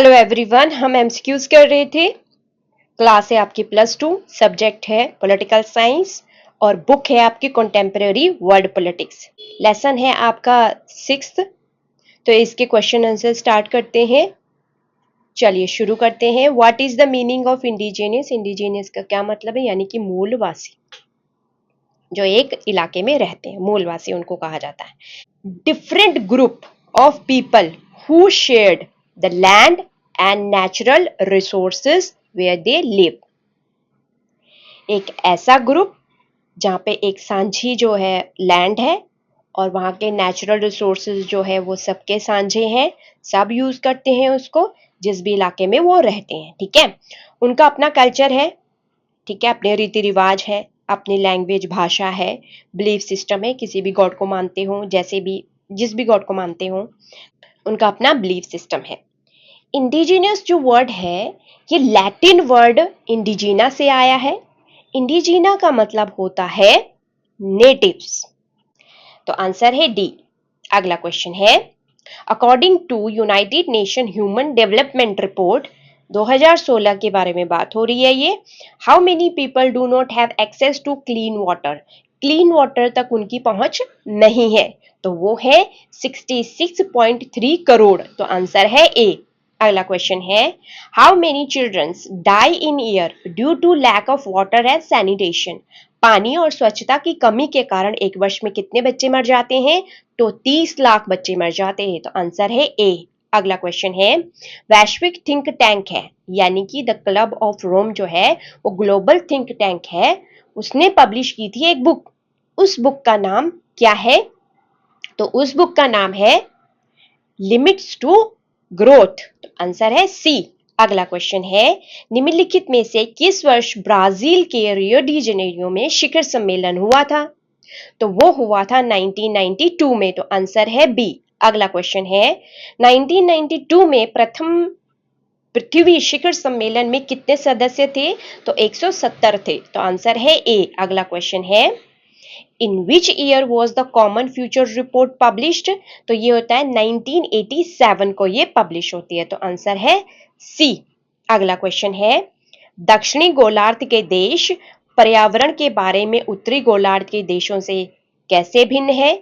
Hello everyone, हम MCQs कर रहे थे। क्लास है आपकी +2, सब्जेक्ट है पॉलिटिकल साइंस और बुक है आपकी कंटेम्प्रेरी वर्ल्ड पॉलिटिक्स। लेसन है आपका 6th। तो इसके क्वेश्चन आंसर स्टार्ट करते हैं। चलिए शुरू करते हैं। What is the meaning of indigenous? Indigenous का क्या मतलब है? यानी कि मूलवासी, जो एक इलाके में रहते हैं, मूलवासी उनको कहा जाता है। Different group of people who shared the land and natural resources where they live। एक ऐसा ग्रुप जहाँ पे एक सांझी जो है लैंड है और वहाँ के नेचुरल रिसोर्सेज जो है वो सबके सांझे हैं, सब यूज करते हैं उसको जिस भी इलाके में वो रहते हैं। ठीक है, उनका अपना कल्चर है, ठीक है, अपने रीति रिवाज है, अपनी लैंग्वेज भाषा है, बिलीफ सिस्टम है, किसी भी गॉड को मानते हो, जैसे भी जिस भी गॉड को मानते हो, उनका अपना बिलीफ सिस्टम है। इंडिजिनियस जो वर्ड है ये लैटिन वर्ड इंडिजीना से आया है। इंडिजीना का मतलब होता है नेटिव्स। तो आंसर है डी। अगला क्वेश्चन है, according to United Nation human development report 2016 के बारे में बात हो रही है ये। How many people do not have access to clean water? Clean water तक उनकी पहुंच नहीं है, तो वो है 66.3 करोड़। तो आंसर है ए। अगला क्वेश्चन है, how many childrens die in year due to lack of water and sanitation? पानी और स्वच्छता की कमी के कारण एक वर्ष में कितने बच्चे मर जाते हैं? तो 30 लाख बच्चे मर जाते हैं। तो आंसर है ए। अगला क्वेश्चन है, वैश्विक थिंक टैंक है यानी कि द क्लब ऑफ रोम जो है वो ग्लोबल थिंक टैंक है, उसने पब्लिश की थी एक बुक। उस बुक का नाम क्या है? तो उस बुक का नाम है लिमिट्स टू ग्रोथ। तो आंसर है सी। अगला क्वेश्चन है, निम्नलिखित में से किस वर्ष ब्राजील के रियो डी जेनेरियो में शिखर सम्मेलन हुआ था? तो वो हुआ था 1992 में। तो आंसर है बी। अगला क्वेश्चन है, 1992 में प्रथम पृथ्वी शिखर सम्मेलन में कितने सदस्य थे? तो 170 थे। तो आंसर है ए। अगला क्वेश्चन है, in which year was the common future report published? तो ये होता है 1987 को ये पब्लिश होती है। तो आंसर है सी। अगला क्वेश्चन है, दक्षिणी गोलार्ध के देश पर्यावरण के बारे में उत्तरी गोलार्ध के देशों से कैसे भिन्न है?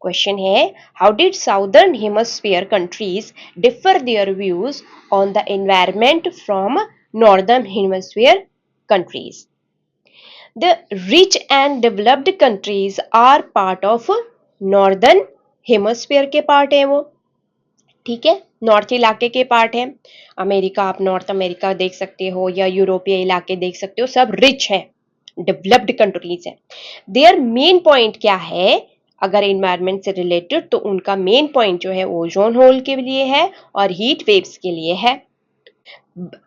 क्वेश्चन है, how did southern hemisphere countries differ their views on the environment from northern hemisphere countries? The rich and developed countries are part of northern hemisphere के पार्ट है वो, ठीक है, नॉर्थ इलाके के पार्ट है। अमेरिका, आप नॉर्थ अमेरिका देख सकते हो या यूरोपीय इलाके देख सकते हो, सब रिच है, डेवलप्ड कंट्रीज है। देयर मेन पॉइंट क्या है? अगर एनवायरमेंट से रिलेटेड तो उनका मेन पॉइंट जो है ओजोन होल के लिए है और हीट वेव्स के लिए है।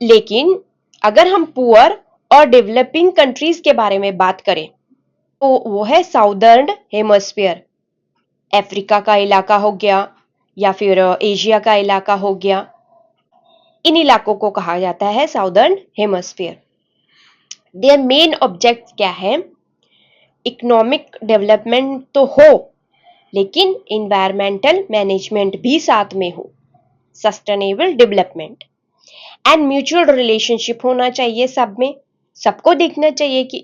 लेकिन अगर हम पुअर और डेवलपिंग कंट्रीज के बारे में बात करें तो वो है साउदर्न हेमिस्फीयर, अफ्रीका का इलाका हो गया या फिर एशिया का इलाका हो गया, इन इलाकों को कहा जाता है southern hemisphere. Their main object क्या है? इकोनॉमिक डेवलपमेंट तो हो लेकिन इन्वायरमेंटल मैनेजमेंट भी साथ में हो, sustainable development and mutual relationship होना चाहिए सब में। सबको देखना चाहिए कि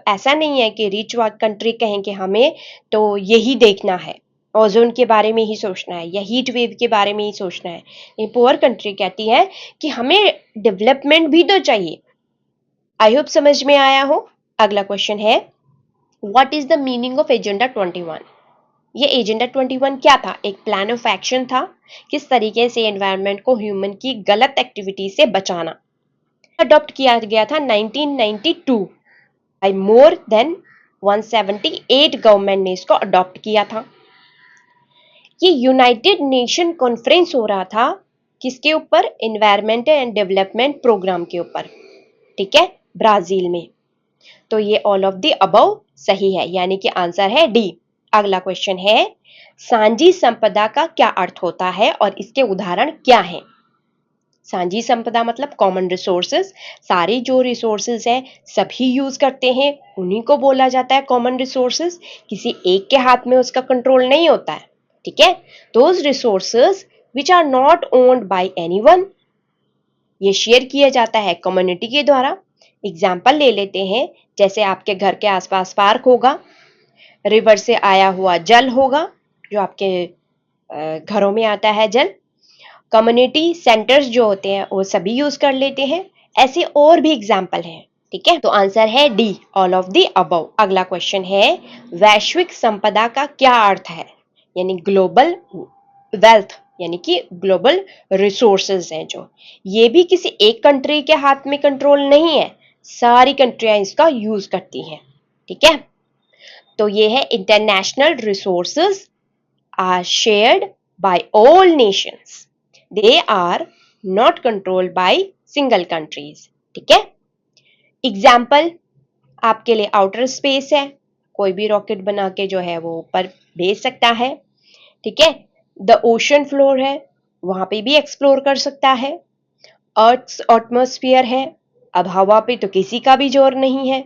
ऐसा नहीं है कि रिच कंट्री कहें कि हमें तो यही देखना है, ओजोन के बारे में ही सोचना है या हीट वेव के बारे में ही सोचना है। ये पुअर कंट्री कहती है कि हमें डेवलपमेंट भी तो चाहिए। आई होप समझ में आया हो। अगला क्वेश्चन है, what is the meaning of agenda 21? ये एजेंडा 21 क्या था? एक प्लान ऑफ एक्शन था, किस तरीके से एनवायरनमेंट को ह्यूमन की गलत एक्टिविटी से बचाना। अडॉप्ट किया गया था 1992 बाय मोर देन 178 गवर्नमेंट ने इसको अडॉप्ट किया था। ये यूनाइटेड नेशन कॉन्फ्रेंस हो रहा था किसके ऊपर? एनवायरमेंट एंड डेवलपमेंट प्रोग्राम के ऊपर, ठीक है, ब्राजील में। तो ये ऑल ऑफ द अबव सही है, यानी कि आंसर है डी। अगला क्वेश्चन है, सांझी संपदा का क्या अर्थ होता है और इसके उदाहरण क्या हैं? सांझी संपदा मतलब कॉमन रिसोर्सेज, सारे जो रिसोर्सेज है सभी यूज करते हैं, उन्हीं को बोला जाता है कॉमन रिसोर्सेज। किसी एक के हाथ में उसका कंट्रोल नहीं होता है, ठीक है। Those resources which are not owned by anyone, ये शेयर किया जाता है कम्युनिटी के द्वारा। एग्जाम्पल ले लेते हैं, जैसे आपके घर के आसपास पार्क होगा, रिवर से आया हुआ जल होगा जो आपके घरों में आता है जल। कम्युनिटी सेंटर्स जो होते हैं वो सभी यूज कर लेते हैं। ऐसे और भी एग्जाम्पल हैं। ठीक है, तो आंसर है D, all of the above. अगला क्वेश्चन है, वैश्विक संपदा का क्या अर्थ है? यानी ग्लोबल वेल्थ, यानी कि ग्लोबल रिसोर्सेज हैं जो, ये भी किसी एक कंट्री के हाथ में कंट्रोल नहीं है, सारी कंट्रियां इसका यूज करती हैं। ठीक है, तो ये है international resources are shared by all nations, they are not controlled by single countries. ठीक है, एग्जाम्पल आपके लिए आउटर स्पेस है, कोई भी रॉकेट बना के जो है वो ऊपर भेज सकता है। ठीक है, द ओशन फ्लोर है, वहां पे भी एक्सप्लोर कर सकता है। अर्थ एटमॉस्फेयर है, अब हवा पे तो किसी का भी जोर नहीं है,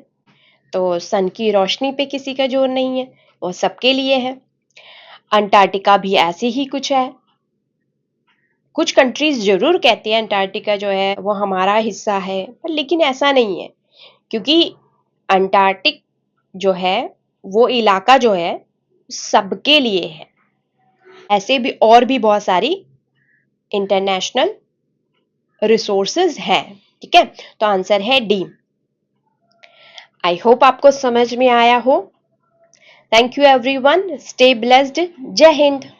तो सन की रोशनी पे किसी का जोर नहीं है, वो सबके लिए है। अंटार्कटिका भी ऐसे ही कुछ है। कुछ कंट्रीज जरूर कहती है अंटार्कटिका जो है वो हमारा हिस्सा है, पर लेकिन ऐसा नहीं है, क्योंकि अंटार्कटिक जो है वो इलाका जो है सबके लिए है। ऐसे भी और भी बहुत सारी इंटरनेशनल रिसोर्सेज हैं। ठीक है, तो आंसर है डी। आई होप आपको समझ में आया हो। Thank you everyone, stay blessed, जय हिंद।